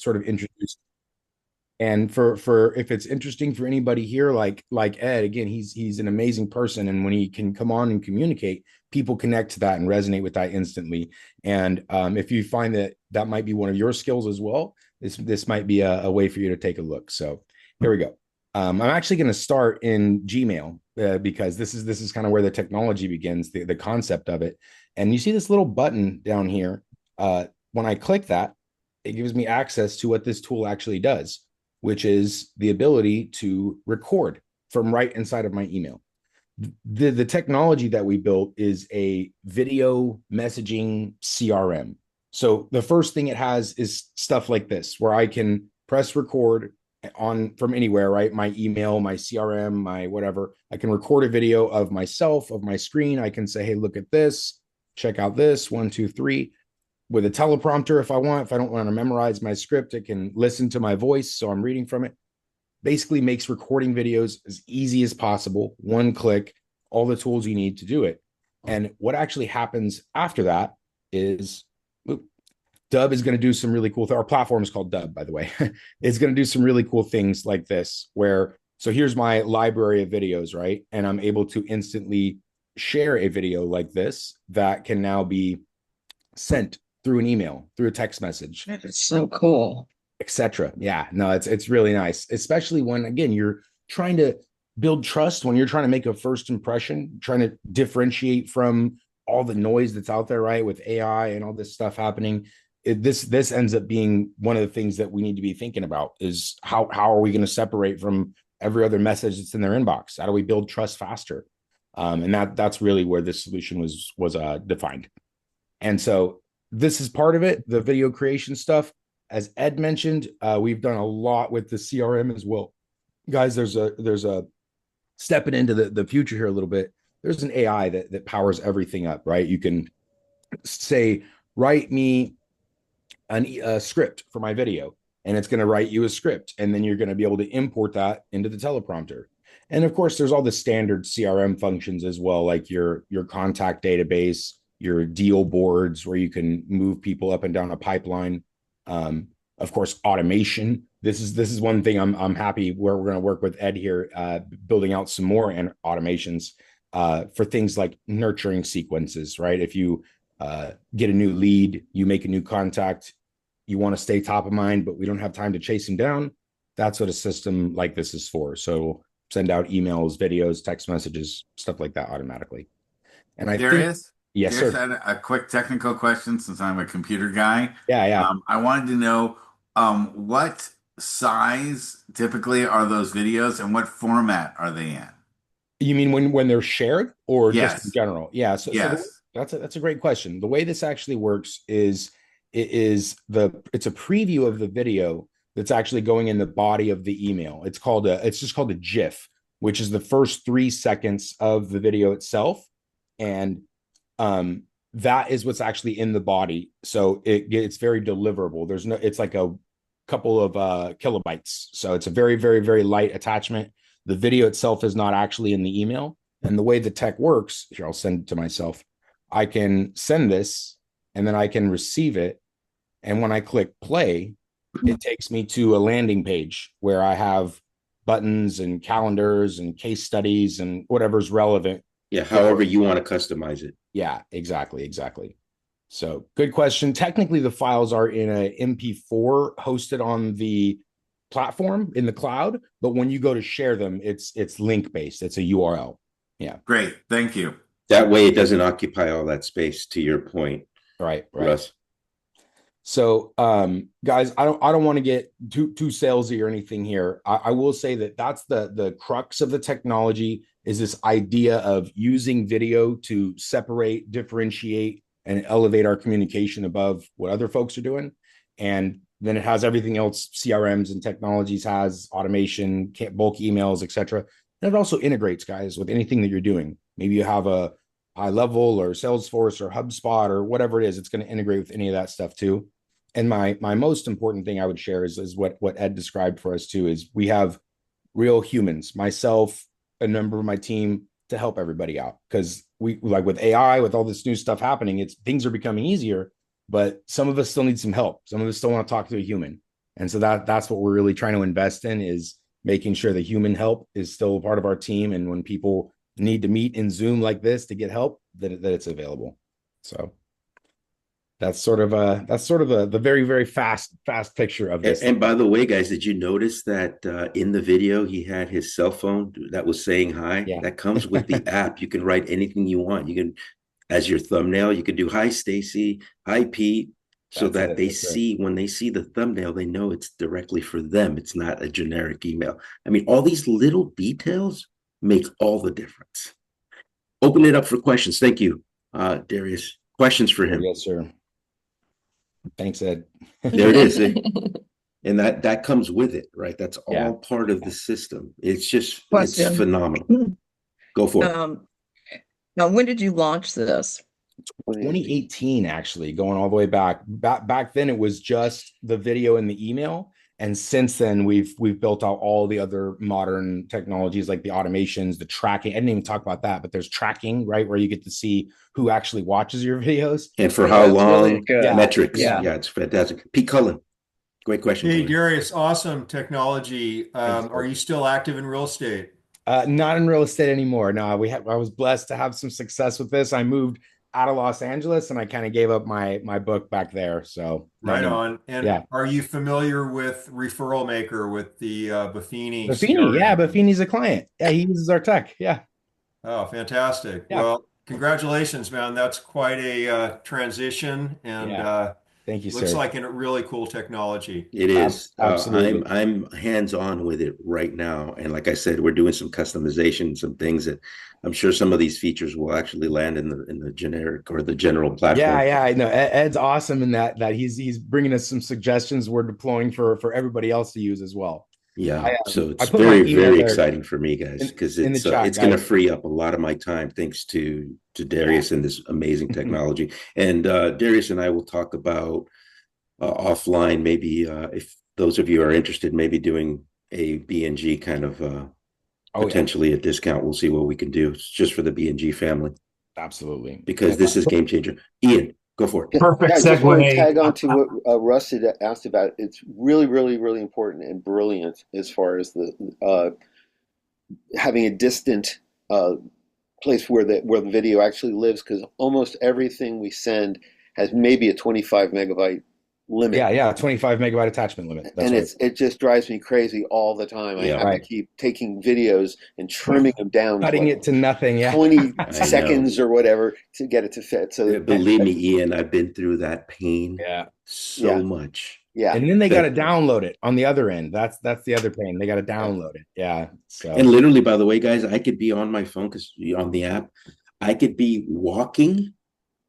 sort of introduce. And for if it's interesting for anybody here, like Ed, again, he's an amazing person, and when he can come on and communicate, people connect to that and resonate with that instantly. And if you find that that might be one of your skills as well, this might be a way for you to take a look. So here we go. I'm actually going to start in Gmail because this is kind of where the technology begins, the concept of it. And you see this little button down here. When I click that, it gives me access to what this tool actually does, which is the ability to record from right inside of my email. The technology that we built is a video messaging CRM. So the first thing it has is stuff like this, where I can press record on from anywhere, right? My email, my CRM, my whatever. I can record a video of myself, of my screen. I can say, hey, look at this, check out this, 1, 2, 3, with a teleprompter if I want. If I don't want to memorize my script, it can listen to my voice, so I'm reading from it. Basically makes recording videos as easy as possible. One click, all the tools you need to do it. And what actually happens after that is Dubb is going to do some really cool things. Our platform is called Dubb, by the way. It's going to do some really cool things like this, where, so here's my library of videos, right? And I'm able to instantly share a video like this that can now be sent through an email, through a text message, That is so cool. etc. Yeah, no, it's really nice, especially when, again, you're trying to build trust, when you're trying to make a first impression, trying to differentiate from all the noise that's out there, right? With AI and all this stuff happening. This ends up being one of the things that we need to be thinking about is how are we going to separate from every other message that's in their inbox? How do we build trust faster? And that's really where this solution was defined. And so this is part of it, the video creation stuff. As Ed mentioned, we've done a lot with the CRM as well. Guys, there's a stepping into the future here a little bit. There's an AI that powers everything up, right? You can say, write me a script for my video, and it's going to write you a script, and then you're going to be able to import that into the teleprompter. And of course, there's all the standard CRM functions as well, like your contact database, your deal boards, where you can move people up and down a pipeline. Of course, automation. This is one thing I'm happy where we're going to work with Ed here, building out some more automations for things like nurturing sequences, right? If you get a new lead, you make a new contact, you want to stay top of mind, but we don't have time to chase him down. That's what a system like this is for. So send out emails, videos, text messages, stuff like that automatically. And I think, Darius, yes, Darius sir. had a quick technical question since I'm a computer guy. Yeah, yeah. I wanted to know what size typically are those videos and what format are they in? You mean when they're shared or just in Yes, general? Yeah. So yes. that's a great question. The way this actually works is it's a preview of the video that's actually going in the body of the email. It's just called a GIF, which is the first 3 seconds of the video itself, and that is what's actually in the body. So it's very deliverable. It's like a couple of kilobytes. So it's a very, very, very light attachment. The video itself is not actually in the email. And the way the tech works, here, I'll send it to myself. I can send this and then I can receive it. And when I click play, it takes me to a landing page where I have buttons and calendars and case studies and whatever's relevant. Yeah, however you want to customize it. Yeah, exactly. So good question. Technically, the files are in a MP4 hosted on the platform in the cloud, but when you go to share them, it's link based. It's a URL. Yeah. Great. Thank you. That way it doesn't occupy all that space, to your point, Right. Russ. So, guys, I don't want to get too salesy or anything here. I will say that that's the crux of the technology, is this idea of using video to separate, differentiate, and elevate our communication above what other folks are doing. And then it has everything else CRMs and technologies has, automation, bulk emails, etc. And it also integrates, guys, with anything that you're doing. Maybe you have a high level or Salesforce or HubSpot or whatever it is, it's going to integrate with any of that stuff too. And my most important thing I would share is what Ed described for us too, is we have real humans, myself, a member of my team, to help everybody out. Because we, like with AI, with all this new stuff happening, things are becoming easier, but some of us still need some help. Some of us still want to talk to a human. And so that's what we're really trying to invest in, is making sure the human help is still a part of our team. And when people need to meet in Zoom like this to get help, that it's available. So that's sort of the very, very fast picture of this. And by the way, guys, did you notice that in the video he had his cell phone that was saying hi? Yeah. That comes with the app. You can write anything you want. You can, as your thumbnail, you can do hi Stacy, hi Pete, so That's that it. they That's it. see, when they see the thumbnail, they know it's directly for them. It's not a generic email. I mean, all these little details make all the difference. Open it up for questions. Thank you, Darius. Questions for him. Yes, sir. Thanks, Ed. There it is. And that comes with it, right? That's all Yeah. part of the system. It's just it's Question. phenomenal. Go for it. Now, when did you launch this? 2018, actually, going all the way back then it was just the video and the email, and since then we've built out all the other modern technologies like the automations, the tracking. I didn't even talk about that, but there's tracking, right, where you get to see who actually watches your videos And for Yeah, how that's long? really good. Yeah. Metrics. Yeah. Yeah, it's fantastic. Pete Cullen, great question. Hey, Cullen. Darius, awesome technology. Thanks, Are you still active in real estate? Not in real estate anymore. No, I was blessed to have some success with this. I moved out of Los Angeles and I kind of gave up my book back there. So Right on. And yeah. are you familiar with Referral Maker with the Buffini Buffini, yeah, CRM? Buffini's a client. Yeah, he uses our tech. Yeah. Oh, fantastic. Yeah. Well, congratulations, man. That's quite a transition, and Yeah. Thank you, looks sir. like a really cool technology. It is. Absolutely. I'm hands on with it right now, and like I said, we're doing some customization, some things that I'm sure some of these features will actually land in the generic or the general platform. Yeah, I know. Ed's awesome in that he's bringing us some suggestions we're deploying for everybody else to use as well. Yeah, so it's put my very, email very there exciting for me, guys, because in the chat, it's going to guys. free up a lot of my time thanks to Darius and this amazing technology. And Darius and I will talk about offline, maybe if those of you are interested, maybe doing a BNG kind of potentially a discount. We'll see what we can do. It's just for the BNG family, Absolutely. because this is game changer. Ian, go for it. Perfect Yeah, I just want to segue. tag on to what Russ had asked about. It's really, really, really important and brilliant as far as the having a distant place where the video actually lives, because almost everything we send has maybe a 25 megabyte limit. Yeah, 25 megabyte attachment limit. That's And right. it just drives me crazy all the time. I Yeah. have to Right. keep taking videos and trimming them down to Cutting like it to nothing. Yeah. 20 I seconds or whatever to get it to fit. So Believe me, Ian, I've been through that pain Yeah. so much. yeah. And then they got to Thank you. download it on the other end. That's the other pain. They got to download it. Yeah. So And literally, by the way, guys, I could be on my phone because on the app, I could be walking,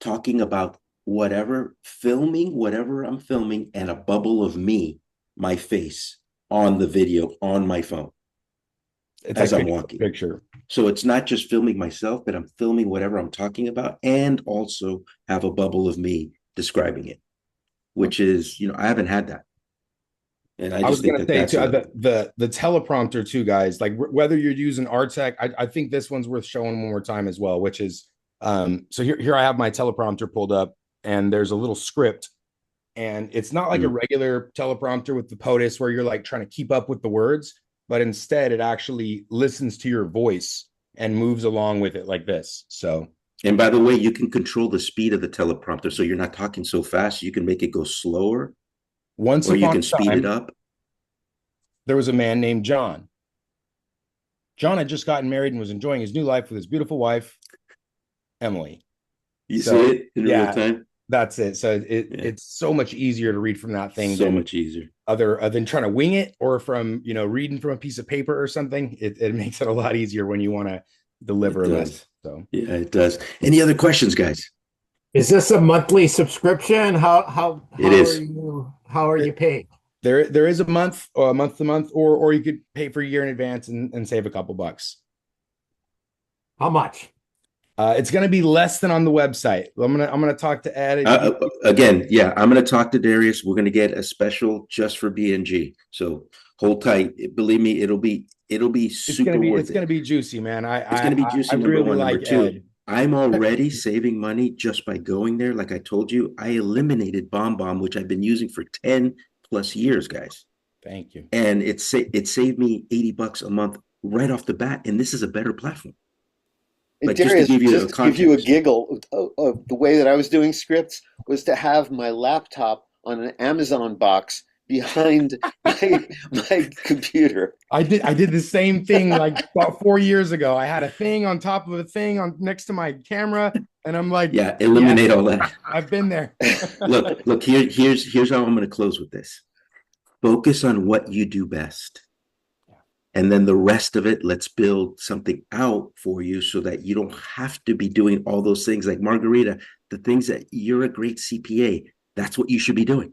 talking about whatever, filming whatever I'm filming, and a bubble of me, my face on the video on my phone it's as like I'm walking. picture. So it's not just filming myself, but I'm filming whatever I'm talking about, and also have a bubble of me describing it, which is, I haven't had that. And I I was just think gonna that say that's too, the teleprompter too, guys. Like whether you're using our tech, I think this one's worth showing one more time as well. Which is, so here I have my teleprompter pulled up, and there's a little script, and it's not like a regular teleprompter with the POTUS where you're like trying to keep up with the words, but instead it actually listens to your voice and moves along with it like this. So. And by the way, you can control the speed of the teleprompter, so you're not talking so fast. You can make it go slower, Once or you upon can a speed it time, up. there was a man named John. John had just gotten married and was enjoying his new life with his beautiful wife, Emily. You So, see it in real time? That's it. So it's so much easier to read from that thing So than much easier. other than trying to wing it, or from reading from a piece of paper or something. It makes it a lot easier when you want to deliver a message. So Yeah, it does. Any other questions, guys? Is this a monthly subscription? How It is. how are you paid? there is a month or a month to month, or you could pay for a year in advance and save a couple bucks. How much? It's going to be less than on the website. I'm gonna talk to Ed. Again, yeah, I'm going to talk to Darius. We're going to get a special just for BNG. So hold tight. Believe me, it'll be super worth it's gonna be juicy, man. It's going to be juicy. I Number really one. Number like two, Ed. I'm already saving money just by going there. Like I told you, I eliminated BombBomb, which I've been using for 10 plus years, guys. Thank you. And it saved me $80 a month right off the bat. And this is a better platform. Like, just to Darius, give you just a to give you a context. giggle, the way that I was doing scripts was to have my laptop on an Amazon box behind my computer. I did the same thing like about 4 years ago. I had a thing on top of a thing on next to my camera, and I'm like, Yeah, eliminate all that. I've been there. Look, here's how I'm going to close with this. Focus on what you do best. And then the rest of it, let's build something out for you so that you don't have to be doing all those things like Margarita, the things that you're a great CPA. That's what you should be doing.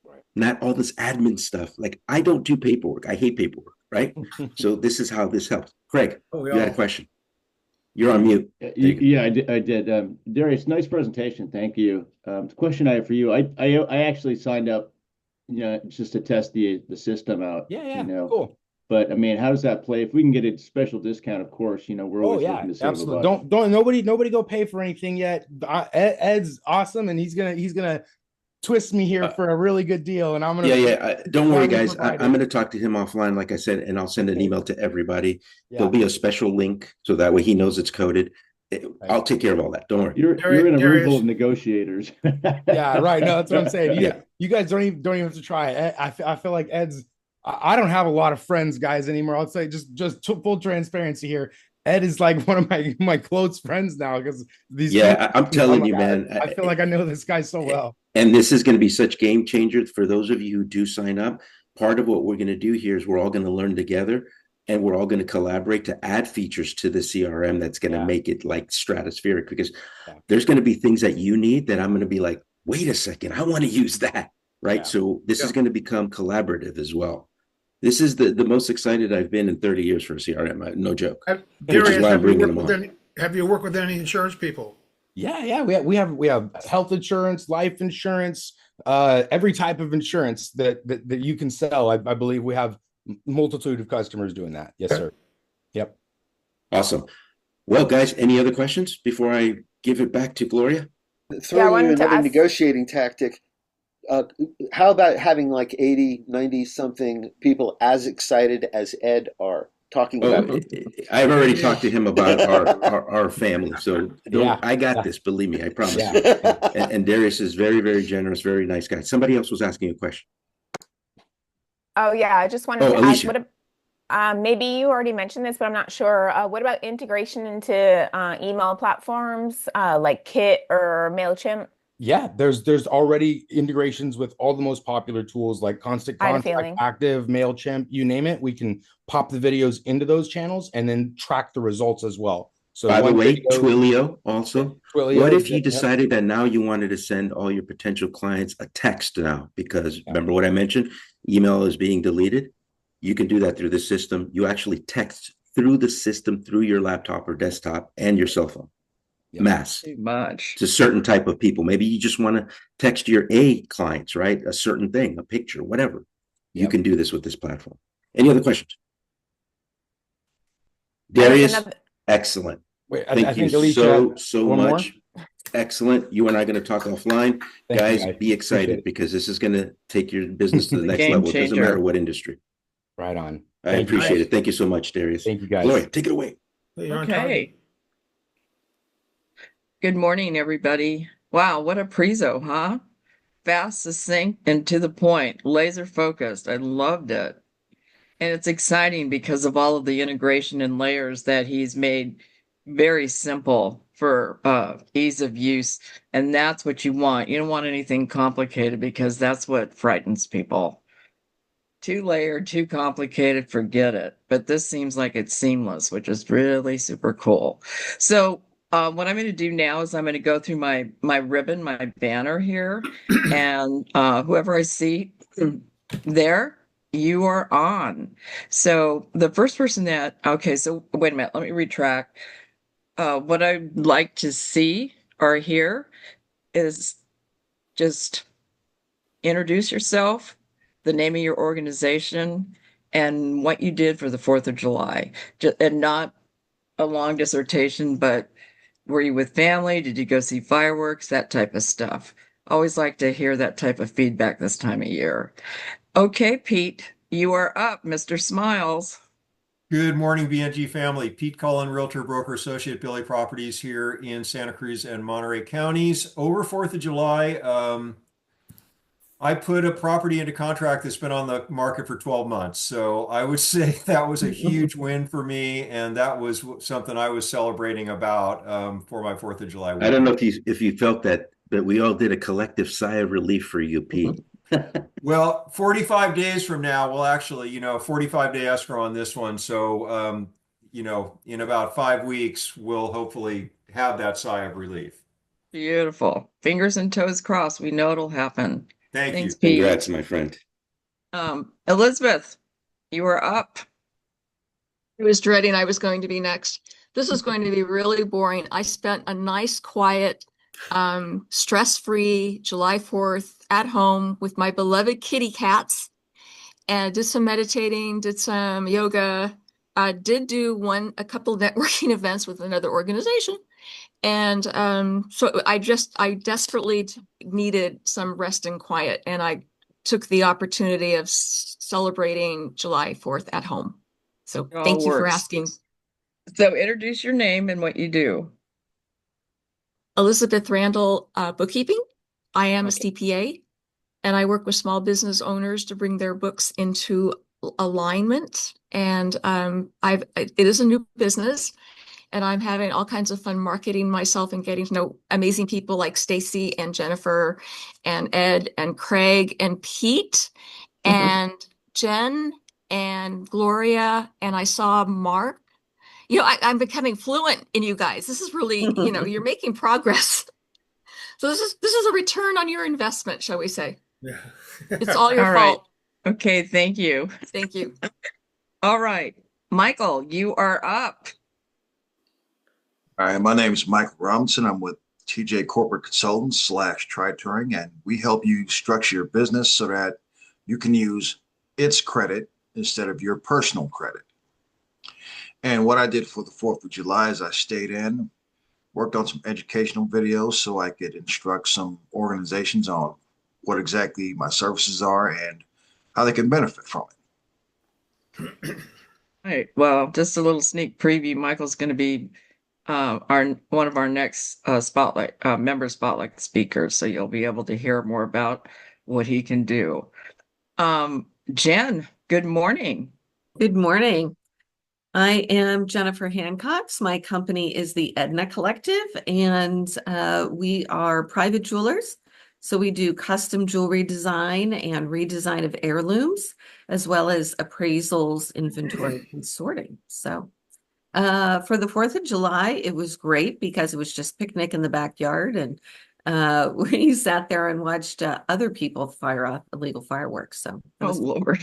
Right. Not all this admin stuff. Like, I don't do paperwork. I hate paperwork. Right. So this is how this helps. Craig, you had a question. You're on mute. Yeah, I did. Darius, nice presentation. Thank you. The question I have for you, I actually signed up, just to test the system out. Yeah, cool. But I mean, how does that play? If we can get a special discount, of course, we're always looking to save absolutely. a buck. Don't nobody go pay for anything yet. Ed's awesome, and he's gonna twist me here for a really good deal, and I'm gonna don't worry, guys. I'm gonna talk to him offline, like I said, and I'll send an email to everybody. There'll be a special link so that way he knows it's coded. I'll take care of all that. Don't worry. You're in a room full of negotiators. Yeah, right. No, that's what I'm saying. You guys don't even have to try. I feel like Ed's. I don't have a lot of friends, guys, anymore. I'll say just full transparency here. Ed is like one of my close friends now because these. Yeah, I'm telling you, man. I feel like I know this guy so well. And this is going to be such game changer for those of you who do sign up. Part of what we're going to do here is we're all going to learn together, and we're all going to collaborate to add features to the CRM that's going to make it like stratospheric, because there's going to be things that you need that I'm going to be like, wait a second, I want to use that. Right. So this is going to become collaborative as well. This is the most excited I've been in 30 years for a CRM. No joke. Darius, have you worked with any insurance people? Yeah. We have health insurance, life insurance, every type of insurance that you can sell. I believe we have multitude of customers doing that. Yes, sir. Yep. Awesome. Well, guys, any other questions before I give it back to Gloria? Throw in another negotiating tactic. How about having like 80, 90 something people as excited as Ed are talking about it? I've already talked to him about our family. So I got this, believe me, I promise you. And Darius is very, very generous, very nice guy. Somebody else was asking a question. Oh, yeah. I just wanted to Alicia. ask, maybe you already mentioned this, but I'm not sure. What about integration into email platforms like Kit or MailChimp? Yeah, there's already integrations with all the most popular tools like Constant Contact, Active, MailChimp, you name it. We can pop the videos into those channels and then track the results as well. So by the way, Twilio also. What if you decided that now you wanted to send all your potential clients a text now? Because remember what I mentioned, email is being deleted. You can do that through the system. You actually text through the system, through your laptop or desktop and your cell phone. Mass too much to certain type of people. Maybe you just want to text your A clients, right? A certain thing, a picture, whatever. You can do this with this platform. Any other questions? Darius, excellent. Wait, Thank you Alicia, so much. More? Excellent. You and I are going to talk offline. Guys, be excited because this is going to take your business to the next level. It doesn't matter what industry. Right on. I appreciate it. Thank you so much, Darius. Thank you, guys. Gloria, take it away. Okay. Good morning, everybody. Wow, what a prezo, huh? Fast, succinct, and to the point, laser focused. I loved it. And it's exciting because of all of the integration and layers that he's made very simple for ease of use. And that's what you want. You don't want anything complicated because that's what frightens people. Too layered, too complicated, forget it. But this seems like it's seamless, which is really super cool. So what I'm going to do now is I'm going to go through my ribbon, my banner here, and whoever I see there, you are on. So the first person so wait a minute, let me retract. What I'd like to see or hear is just introduce yourself, the name of your organization, and what you did for the 4th of July. And not a long dissertation, but were you with family? Did you go see fireworks? That type of stuff. Always like to hear that type of feedback this time of year. Okay, Pete, you are up, Mr. Smiles. Good morning, BNG family. Pete Cullen, Realtor Broker Associate, Billy Properties here in Santa Cruz and Monterey counties. Over 4th of July, I put a property into contract that's been on the market for 12 months. So I would say that was a huge win for me, and that was something I was celebrating about for my 4th of July I don't know weekend. if you felt that, but we all did a collective sigh of relief for you, Pete. Well, 45 days from now, we'll actually, 45-day escrow on this one. So, in about 5 weeks, we'll hopefully have that sigh of relief. Beautiful. Fingers and toes crossed. We know it'll happen. Thank Thanks, you. Pete. Congrats, my friend. Elizabeth, you are up. I was dreading I was going to be next. This is going to be really boring. I spent a nice, quiet, stress-free July 4th at home with my beloved kitty cats and did some meditating, did some yoga. I did do a couple of networking events with another organization. And so I desperately needed some rest and quiet. And I took the opportunity of celebrating July 4th at home. So It all thank you for works. asking. So introduce your name and what you do. Elizabeth Randall, Bookkeeping. I am a Okay. CPA, and I work with small business owners to bring their books into alignment. And it is a new business, and I'm having all kinds of fun marketing myself and getting to know amazing people like Stacy and Jennifer and Ed and Craig and Pete and Jen and Gloria. And I saw Mark. I'm becoming fluent in you guys. This is really, you're making progress. So this is a return on your investment, shall we say? Yeah. It's all your All right. fault. Okay, thank you. Thank you. All right. Michael, you are up. Hi, my name is Michael Robinson. I'm with TJ Corporate Consultants / Tri-Touring, and we help you structure your business so that you can use its credit instead of your personal credit. And what I did for the 4th of July is I stayed in, worked on some educational videos so I could instruct some organizations on what exactly my services are and how they can benefit from it. All right. Well, just a little sneak preview. Michael's going to be one of our next spotlight member spotlight speakers, so you'll be able to hear more about what he can do. Jen, good morning. Good morning. I am Jennifer Hancox. My company is the Edna Collective, and we are private jewelers. So we do custom jewelry design and redesign of heirlooms, as well as appraisals, inventory, and sorting. So for the 4th of July, it was great because it was just picnic in the backyard, and we sat there and watched other people fire off illegal fireworks. So Oh, Lord.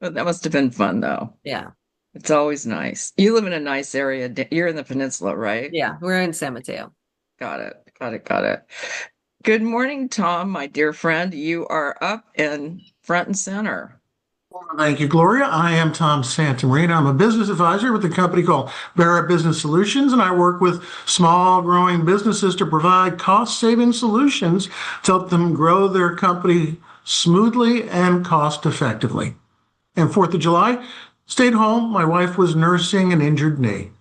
But that must have been fun, though. Yeah. It's always nice. You live in a nice area. You're in the peninsula, right? Yeah, we're in San Mateo. Got it. Good morning, Tom, my dear friend. You are up and front and center. Thank you, Gloria. I am Tom Santamarina. I'm a business advisor with a company called Barrett Business Solutions, and I work with small growing businesses to provide cost-saving solutions to help them grow their company smoothly and cost-effectively. And 4th of July, stayed home. My wife was nursing an injured knee.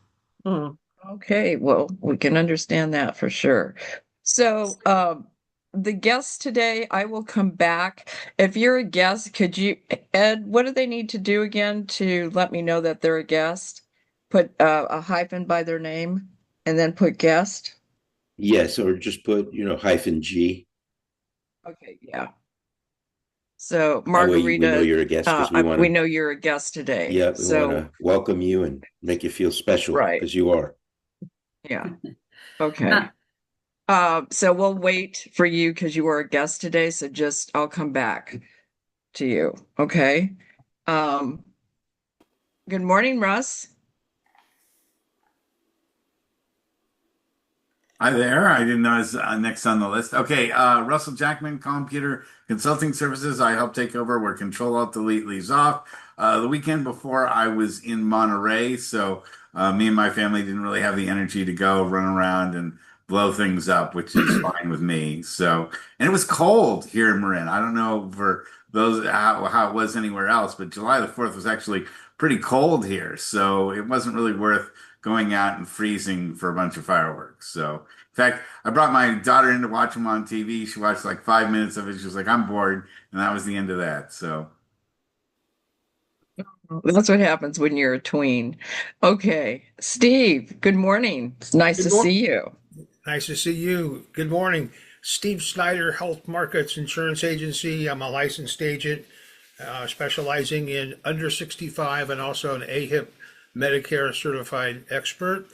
Okay, well, we can understand that for sure. So, the guests today, I will come back. If you're a guest, Ed, what do they need to do again to let me know that they're a guest? Put a hyphen by their name and then put guest? Yes, or just put, -G. Okay, yeah. So That way Margarita, we know you're a guest because we know you're a guest today. Yeah, we want to welcome you and make you feel special because you are. Yeah. Okay. So we'll wait for you because you are a guest today. So I'll come back to you. Okay. Good morning, Russ. Hi there. I didn't know I was next on the list. Okay, Russell Jackman, Computer Consulting Services. I help take over where Control Alt Delete leaves off. The weekend before, I was in Monterey, so me and my family didn't really have the energy to go run around and blow things up, which is fine with me. So, and it was cold here in Marin. I don't know for those how it was anywhere else. But July the 4th was actually pretty cold here, so it wasn't really worth going out and freezing for a bunch of fireworks. So, in fact, I brought my daughter in to watch them on TV. She watched like 5 minutes of it. She was like, "I'm bored," and that was the end of that. So. That's what happens when you're a tween. Okay, Steve, good morning. It's nice Good to morning. see you. Nice to see you. Good morning. Steve Snyder, Health Markets Insurance Agency. I'm a licensed agent specializing in under 65 and also an AHIP Medicare certified expert.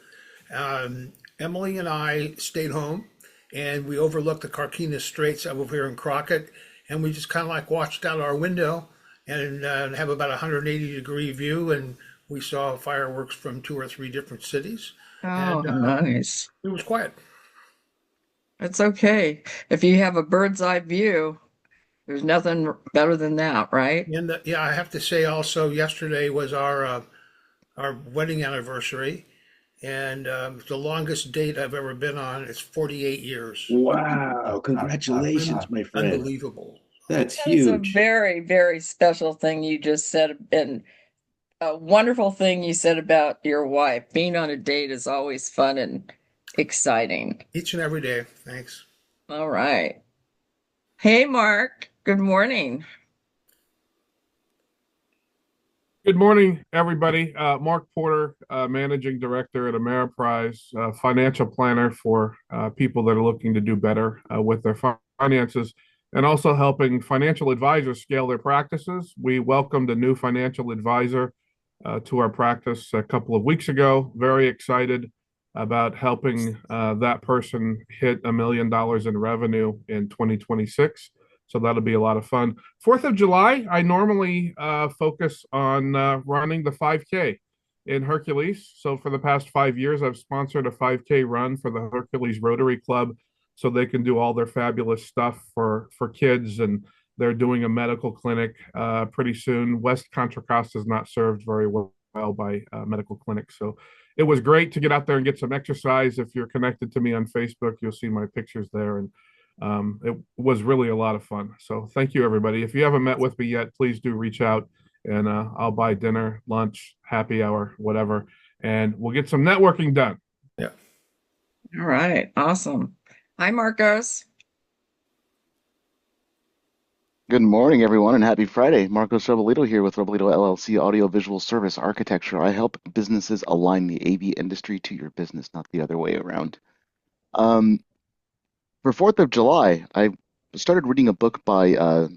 Emily and I stayed home and we overlooked the Carquinez Straits over here in Crockett, and we just kind of like watched out our window and have about a 180-degree view, and we saw fireworks from 2 or 3 different cities. Oh, And nice. it was quiet. It's okay. If you have a bird's eye view, there's nothing better than that, right? And yeah, I have to say also, yesterday was our wedding anniversary, and the longest date I've ever been on is 48 years. Wow. Congratulations, my friend. Unbelievable. That's That is a huge. very, very special thing you just said, and a wonderful thing you said about your wife. Being on a date is always fun and exciting. Each and every day. Thanks. All right. Hey, Mark. Good morning. Good morning, everybody. Mark Porter, Managing Director at Ameriprise, financial planner for people that are looking to do better with their finances, and also helping financial advisors scale their practices. We welcomed a new financial advisor to our practice a couple of weeks ago. Very excited about helping that person hit $1 million in revenue in 2026. So that'll be a lot of fun. 4th of July, I normally focus on running the 5K in Hercules. So for the past 5 years, I've sponsored a 5K run for the Hercules Rotary Club so they can do all their fabulous stuff for kids. And they're doing a medical clinic pretty soon. West Contra Costa is not served very well by medical clinics. So it was great to get out there and get some exercise. If you're connected to me on Facebook, you'll see my pictures there. And it was really a lot of fun. So thank you, everybody. If you haven't met with me yet, please do reach out, and I'll buy dinner, lunch, happy hour, whatever, and we'll get some networking done. Yeah. All right. Awesome. Hi, Marcos. Good morning, everyone, and happy Friday. Marcos Robolito here with Robolito LLC Audio Visual Service Architecture. I help businesses align the AV industry to your business, not the other way around. For 4th of July, I started reading a book by, I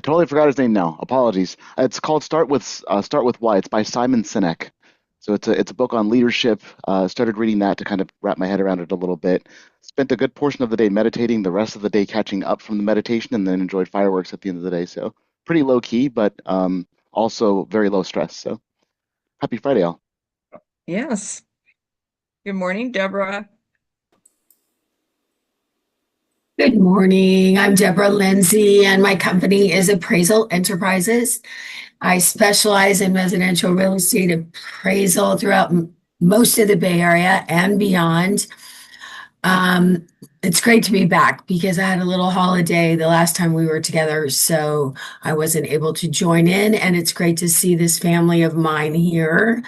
totally forgot his name now. Apologies. It's called Start with Why. It's by Simon Sinek. So it's a book on leadership. Started reading that to kind of wrap my head around it a little bit. Spent a good portion of the day meditating, the rest of the day catching up from the meditation, and then enjoyed fireworks at the end of the day. So pretty low key, but also very low stress. So happy Friday, all. Yes. Good morning, Deborah. Good morning. I'm Deborah Lindsay, and my company is Appraisal Enterprises. I specialize in residential real estate appraisal throughout most of the Bay Area and beyond. It's great to be back because I had a little holiday the last time we were together, so I wasn't able to join in, and it's great to see this family of mine here.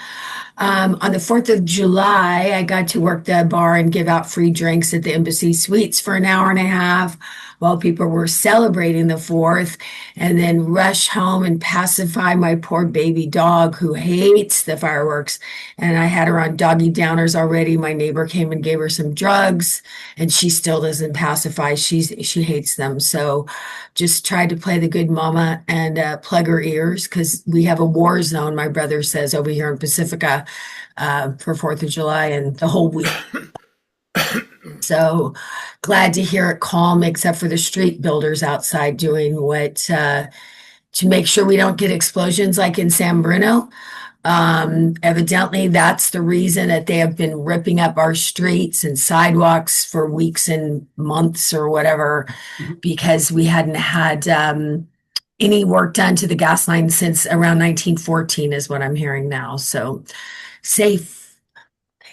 On the 4th of July, I got to work the bar and give out free drinks at the Embassy Suites for an hour and a half while people were celebrating the 4th, and then rush home and pacify my poor baby dog who hates the fireworks. And I had her on doggy downers already. My neighbor came and gave her some drugs, and she still doesn't pacify. She hates them. So just tried to play the good mama and plug her ears because we have a war zone, my brother says, over here in Pacifica for 4th of July and the whole week. So glad to hear it calm, except for the street builders outside doing what to make sure we don't get explosions like in San Bruno. Evidently, that's the reason that they have been ripping up our streets and sidewalks for weeks and months or whatever, because we hadn't had any work done to the gas line since around 1914 is what I'm hearing now. So safe.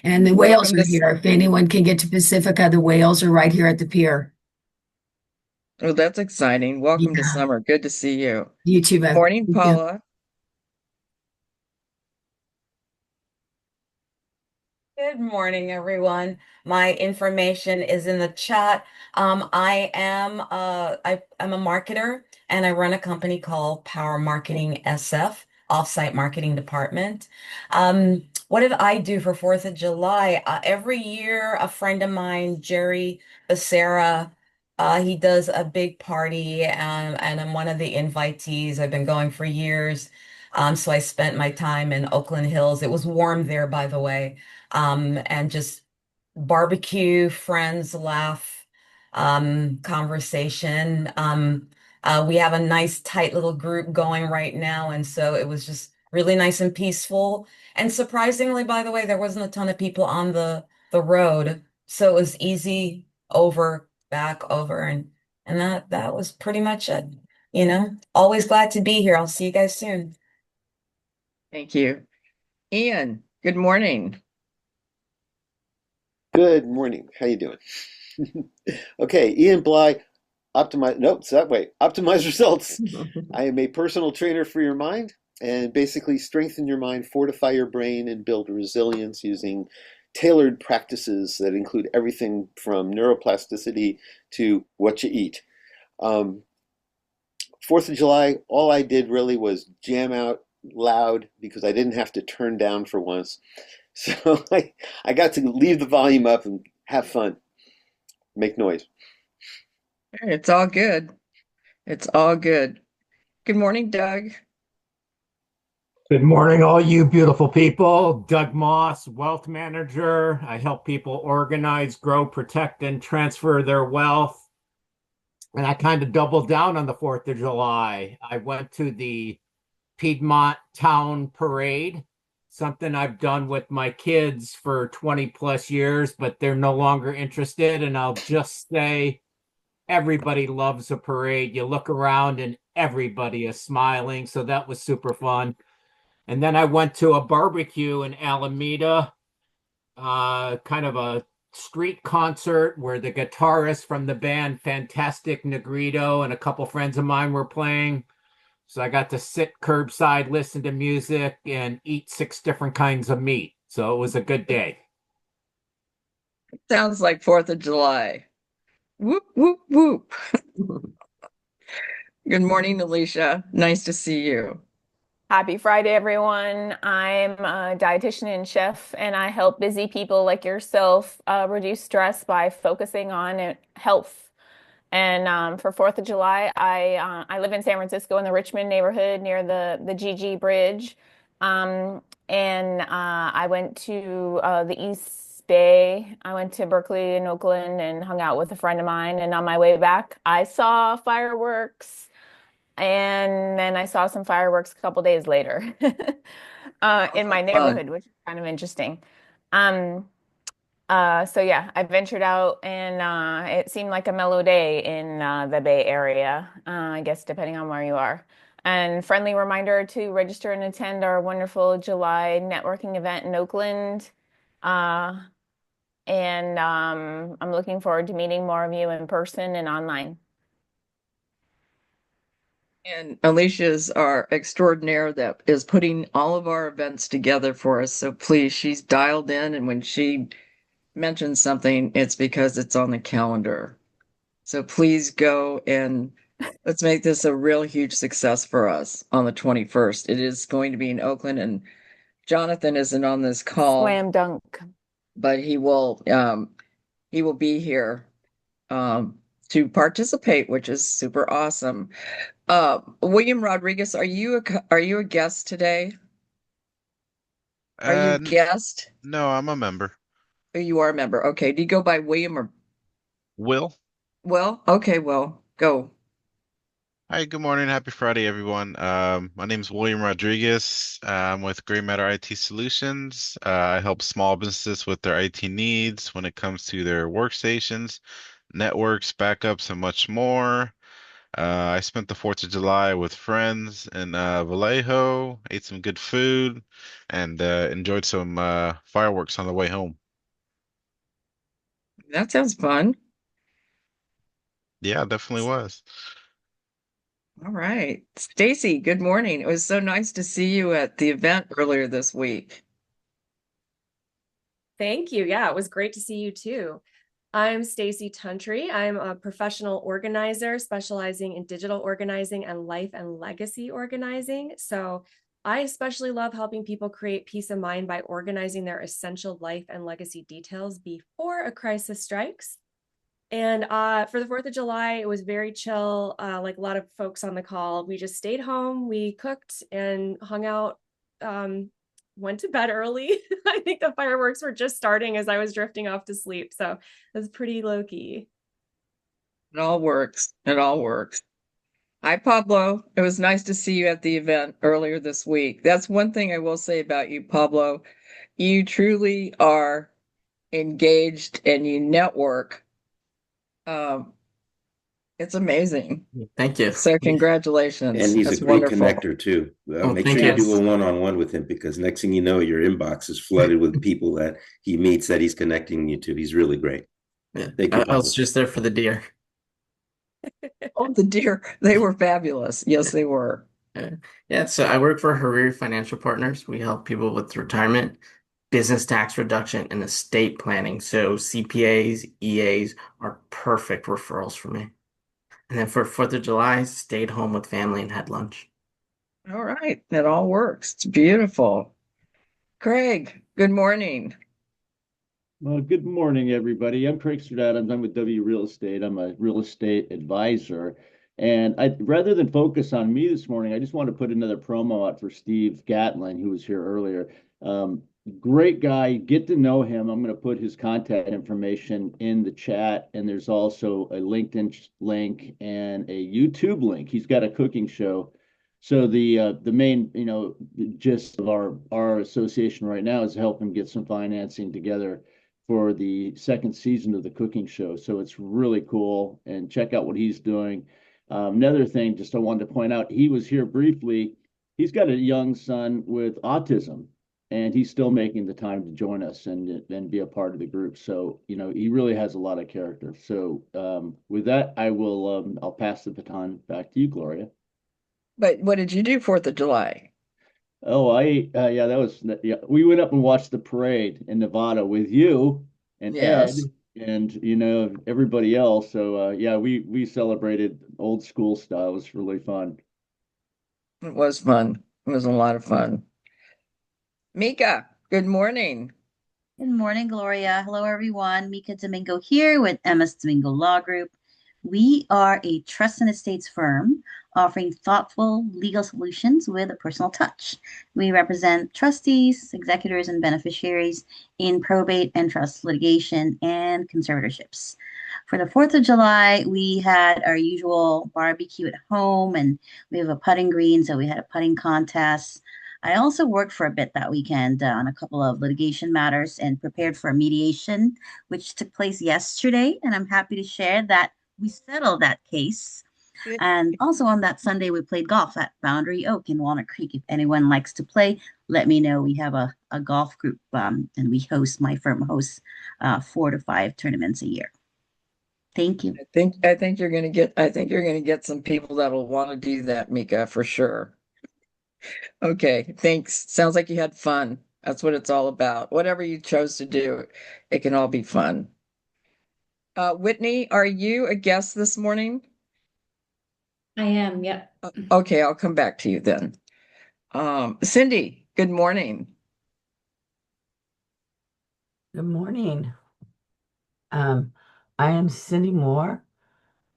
And the whales are here. If anyone can get to Pacifica, the whales are right here at the pier. Well, that's exciting. Welcome to summer. Good to see you. You too, Bev. Morning, Paula. Good morning, everyone. My information is in the chat. I'm a marketer and I run a company called Power Marketing SF, Offsite Marketing Department. What did I do for 4th of July? Every year, a friend of mine, Jerry Becerra, he does a big party, and I'm one of the invitees. I've been going for years. So I spent my time in Oakland Hills. It was warm there, by the way, and just barbecue, friends, laugh, conversation. We have a nice, tight little group going right now, and so it was just really nice and peaceful. And surprisingly, by the way, there wasn't a ton of people on the road, so it was easy over, back over, and that was pretty much it. Always glad to be here. I'll see you guys soon. Thank you. Ian, good morning. Good morning. How you doing? Okay, Ian Bly, optimize. Nope, it's that way. Optimize results. I am a personal trainer for your mind, and basically strengthen your mind, fortify your brain, and build resilience using tailored practices that include everything from neuroplasticity to what you eat. 4th of July, all I did really was jam out loud because I didn't have to turn down for once. So I got to leave the volume up and have fun, make noise. It's all good. It's all good. Good morning, Doug. Good morning, all you beautiful people. Doug Moss, wealth manager. I help people organize, grow, protect, and transfer their wealth. And I kind of doubled down on the 4th of July. I went to the Piedmont Town Parade, something I've done with my kids for 20 plus years, but they're no longer interested. And I'll just say, everybody loves a parade. You look around and everybody is smiling. So that was super fun. And then I went to a barbecue in Alameda, kind of a street concert where the guitarist from the band Fantastic Negrito and a couple friends of mine were playing. So I got to sit curbside, listen to music, and eat 6 different kinds of meat. So it was a good day. Sounds like 4th of July. Whoop, whoop, whoop. Good morning, Alicia. Nice to see you. Happy Friday, everyone. I'm a dietitian and chef, and I help busy people like yourself reduce stress by focusing on health. And for 4th of July, I live in San Francisco in the Richmond neighborhood near the GG Bridge. I went to the East Bay. I went to Berkeley and Oakland and hung out with a friend of mine. And on my way back, I saw fireworks. And then I saw some fireworks a couple days later in my neighborhood, which is kind of interesting. So yeah, I ventured out and it seemed like a mellow day in the Bay Area, I guess depending on where you are. And friendly reminder to register and attend our wonderful July networking event in Oakland. I'm looking forward to meeting more of you in person and online. And Alicia's our extraordinaire that is putting all of our events together for us. So please, she's dialed in, and when she mentions something, it's because it's on the calendar. So please go and let's make this a real huge success for us on the 21st. It is going to be in Oakland, and Jonathan isn't on this call. Slam dunk. But he will be here to participate, which is super awesome. William Rodriguez, are you a guest today? Are you a guest? No, I'm a member. Oh, you are a member. Okay. Do you go by William or Will? Will? Okay, well, go. Hi, good morning. Happy Friday, everyone. My name is William Rodriguez. I'm with Gray Matter IT Solutions. I help small businesses with their IT needs when it comes to their workstations, networks, backups, and much more. I spent the 4th of July with friends in Vallejo, ate some good food, and enjoyed some fireworks on the way home. That sounds fun. Yeah, definitely was. All right. Stacy, good morning. It was so nice to see you at the event earlier this week. Thank you. Yeah, it was great to see you too. I'm Stacy Tuntry. I'm a professional organizer specializing in digital organizing and life and legacy organizing. So I especially love helping people create peace of mind by organizing their essential life and legacy details before a crisis strikes. And for the 4th of July, it was very chill. Like a lot of folks on the call, we just stayed home, we cooked and hung out, went to bed early. I think the fireworks were just starting as I was drifting off to sleep. So it was pretty low key. It all works. It all works. Hi, Pablo. It was nice to see you at the event earlier this week. That's one thing I will say about you, Pablo. You truly are engaged and you network. It's amazing. Thank you. So And congratulations. he's a That's great wonderful. connector too. Oh, Make thank sure you you. do a one-on-one with him, because next thing you know, your inbox is flooded with people that he meets that he's connecting you to. He's really great. Yeah, Thank you, I was Pablo. just there for the deer. Oh, the deer. They were fabulous. Yes, they were. Yeah, so I work for Hariri Financial Partners. We help people with retirement, business tax reduction, and estate planning. So CPAs, EAs are perfect referrals for me. And then for 4th of July, stayed home with family and had lunch. All right. It all works. It's beautiful. Craig, good morning. Well, good morning, everybody. I'm Craig Adams. I'm with W Real Estate. I'm a real estate advisor. And rather than focus on me this morning, I just want to put another promo out for Steve Gatlin, who was here earlier. Um, Great guy. Get to know him. I'm going to put his contact information in the chat. And there's also a LinkedIn link and a YouTube link. He's got a cooking show. So the main gist of our association right now is to help him get some financing together for the second season of the cooking show. So it's really cool, and check out what he's doing. Another thing, just I wanted to point out, he was here briefly. He's got a young son with autism, and he's still making the time to join us and be a part of the group. So, he really has a lot of character. So with that, I'll pass the baton back to you, Gloria. But what did you do 4th of July? Oh, yeah, yeah. We went up and watched the parade in Nevada with you and Ed Yes. and everybody else. So yeah, we celebrated old school style. It was really fun. It was fun. It was a lot of fun. Mika, good morning. Good morning, Gloria. Hello, everyone. Mika Domingo here with MS Domingo Law Group. We are a trust and estates firm offering thoughtful legal solutions with a personal touch. We represent trustees, executors, and beneficiaries in probate and trust litigation and conservatorships. For the 4th of July, we had our usual barbecue at home, and we have a putting green, so we had a putting contest. I also worked for a bit that weekend on a couple of litigation matters and prepared for a mediation, which took place yesterday. And I'm happy to share that we settled that case. And also on that Sunday, we played golf at Boundary Oak in Walnut Creek. If anyone likes to play, let me know. We have a golf group, and my firm hosts 4 to 5 tournaments a year. Thank you. I think you're gonna get some people that'll want to do that, Mika, for sure. Okay, thanks. Sounds like you had fun. That's what it's all about. Whatever you chose to do, it can all be fun. Whitney, are you a guest this morning? I am, yep. Okay, I'll come back to you then. Cindy, good morning. Good morning. I am Cindy Moore,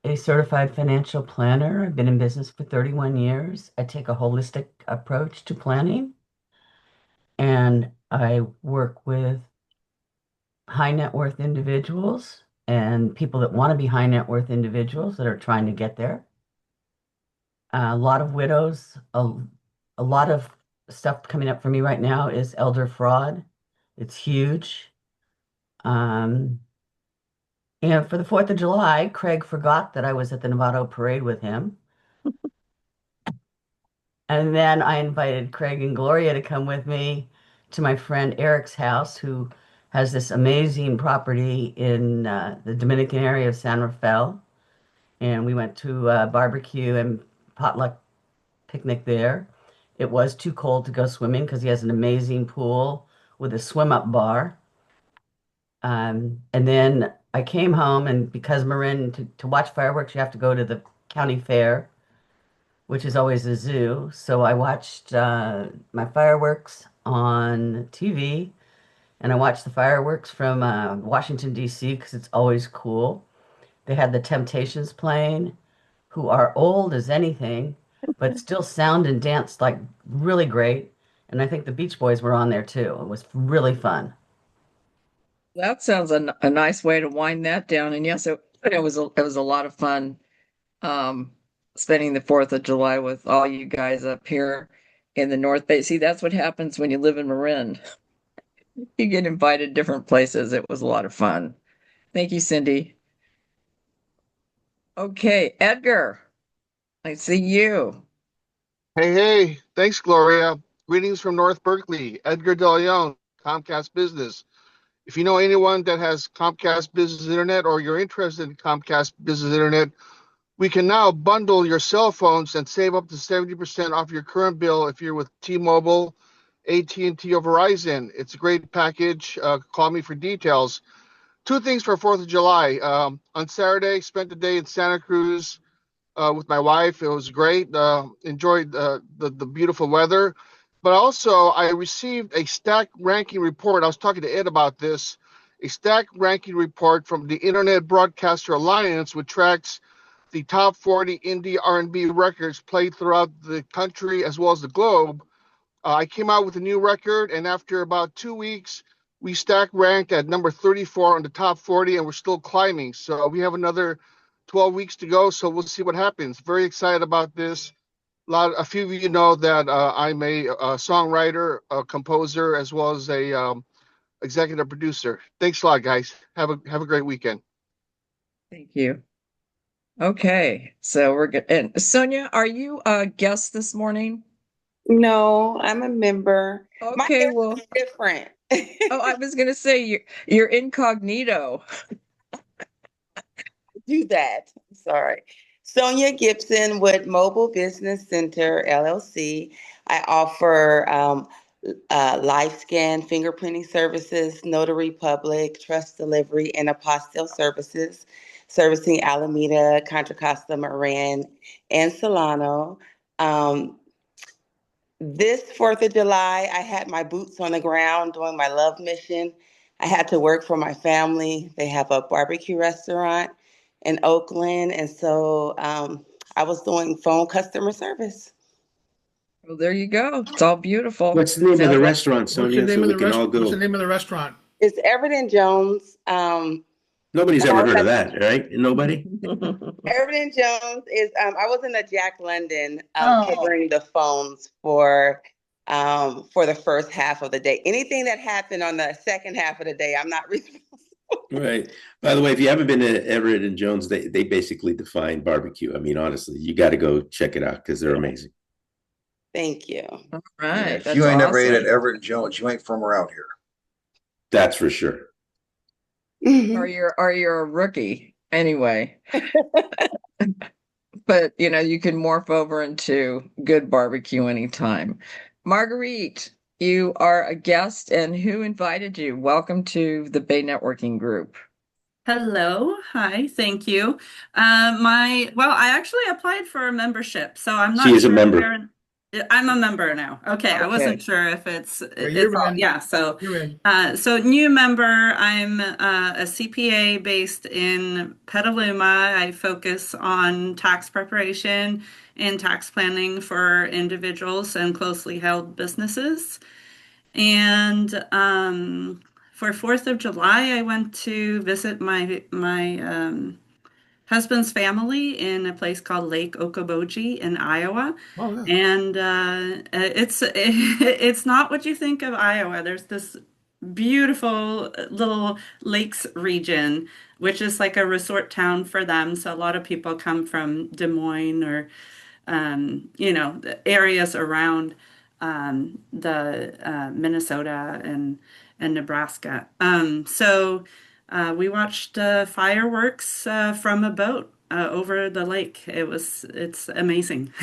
a certified financial planner. I've been in business for 31 years. I take a holistic approach to planning, and I work with high net worth individuals and people that want to be high net worth individuals that are trying to get there. A lot of widows, a lot of stuff coming up for me right now is elder fraud. It's huge. And for the 4th of July, Craig forgot that I was at the Nevada parade with him. And then I invited Craig and Gloria to come with me to my friend Eric's house, who has this amazing property in the Dominican area of San Rafael. and we went to a barbecue and potluck picnic there. It was too cold to go swimming because he has an amazing pool with a swim up bar. And then I came home, and because Marin, to watch fireworks, you have to go to the county fair, which is always a zoo. So I watched my fireworks on TV, and I watched the fireworks from Washington, D.C., because it's always cool. They had the Temptations playing, who are old as anything, but still sound and dance like really great. And I think the Beach Boys were on there too. It was really fun. That sounds a nice way to wind that down. And yes, it was a lot of fun um, spending the 4th of July with all you guys up here in the North Bay. See, that's what happens when you live in Marin. You get invited different places. It was a lot of fun. Thank you, Cindy. Okay, Edgar, I see you. Hey, hey, thanks, Gloria. Greetings from North Berkeley. Edgar De Leon, Comcast Business. If you know anyone that has Comcast Business Internet or you're interested in Comcast Business Internet, we can now bundle your cell phones and save up to 70% off your current bill if you're with T-Mobile, AT&T, or Verizon. It's a great package. Call me for details. Two things for 4th of July. On Saturday, spent the day in Santa Cruz with my wife. It was great. Enjoyed the beautiful weather. But also, I received a stack ranking report. I was talking to Ed about this. A stack ranking report from the Internet Broadcaster Alliance, which tracks the top 40 indie R&B records played throughout the country as well as the globe. I came out with a new record, and after about 2 weeks, we stack ranked at number 34 on the top 40, and we're still climbing. So we have another 12 weeks to go, so we'll see what happens. Very excited about this. A few of you know that I'm a songwriter, a composer, as well as a executive producer. Thanks a lot, guys. Have a great weekend. Thank you. Okay, so we're good. And Sonia, are you a guest this morning? No, I'm a member. My Okay, guess well, is different. oh, I was gonna say you're incognito. Do that. Sorry. Sonia Gibson with Mobile Business Center LLC. I offer live scan fingerprinting services, notary public, trust delivery, and apostille services, servicing Alameda, Contra Costa, Marin, and Solano. Um, This 4th of July, I had my boots on the ground doing my love mission. I had to work for my family. They have a barbecue restaurant in Oakland. And so I was doing phone customer service. Well, there you go. It's all beautiful. What's the name of the Sounds like restaurant, What's the Sonia, name so of we the can all What's the go? name of the restaurant? It's Everett Jones. Nobody's And I ever was heard of at that, right? Nobody? Everett Jones is I was in the Jack London Oh, covering the phones for the first half of the day. Anything that happened on the second half of the day, I'm not responsible. Right. By the way, if you haven't been to Everett and Jones, they basically define barbecue. I mean, honestly, you got to go check it out because they're amazing. Thank you. all Yeah, right. if That's you ain't never ate awesome. at Everett and Jones, you ain't from around here. That's for sure. Or you're a rookie anyway. But you can morph over into good barbecue anytime. Marguerite, you are a guest, and who invited you? Welcome to the Bay Networking Group. Hello. Hi. Thank you. I actually applied for a membership, so I'm She not is a sure if member. I'm a member now. Okay. I wasn't Okay. sure if it's Yeah, it's you're all, in. yeah. So, You're in. so new member. I'm a CPA based in Petaluma. I focus on tax preparation and tax planning for individuals and closely held businesses. And for 4th of July, I went to visit my husband's family in a place called Lake Okoboji in Iowa. Oh, yeah. And it's not what you think of Iowa. There's this beautiful little lakes region, which is like a resort town for them. So a lot of people come from Des Moines or the areas around the Minnesota and Nebraska. So we watched fireworks from a boat over the lake. It's amazing.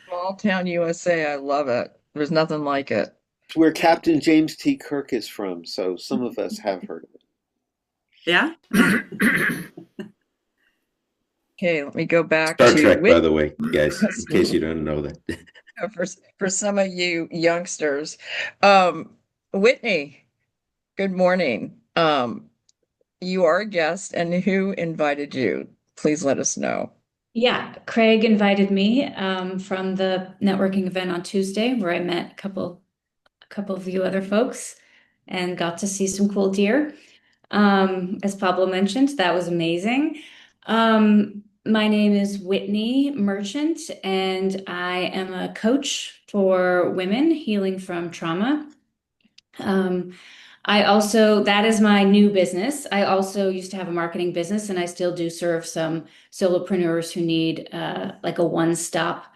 Small town USA, I love it. There's nothing like it. It's where Captain James T. Kirk is from, so some of us have heard of it. Yeah. Okay, let me go back Star to Trek, by the way, guys, in case you don't know that. for some of you youngsters. Whitney, good morning. You are a guest, and who invited you? Please let us know. Yeah, Craig invited me from the networking event on Tuesday where I met a couple of you other folks and got to see some cool deer. As Pablo mentioned, that was amazing. My name is Whitney Merchant, and I am a coach for women healing from trauma. That is my new business. I also used to have a marketing business, and I still do serve some solopreneurs who need like a one-stop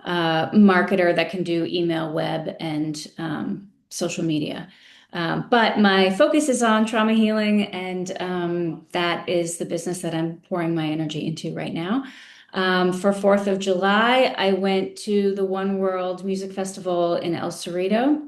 marketer that can do email, web, and social media. But my focus is on trauma healing, and that is the business that I'm pouring my energy into right now. For 4th of July, I went to the One World Music Festival in El Cerrito.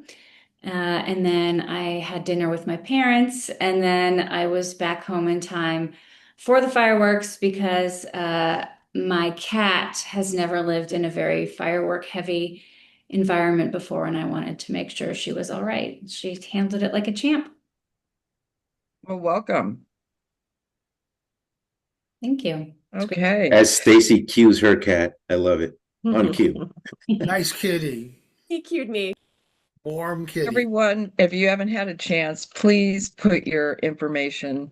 And then I had dinner with my parents, and then I was back home in time for the fireworks because my cat has never lived in a very firework heavy environment before, and I wanted to make sure she was all right. She handled it like a champ. Well, welcome. Thank you. Okay. As Stacy cues her cat, I love it. On cue. Nice kitty. He cued me. Warm kitty. Everyone, if you haven't had a chance, please put your information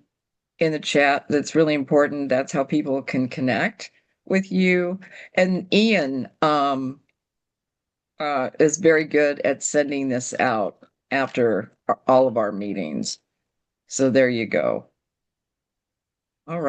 in the chat. That's really important. That's how people can connect with you. And Ian is very good at sending this out after all of our meetings. So there you go.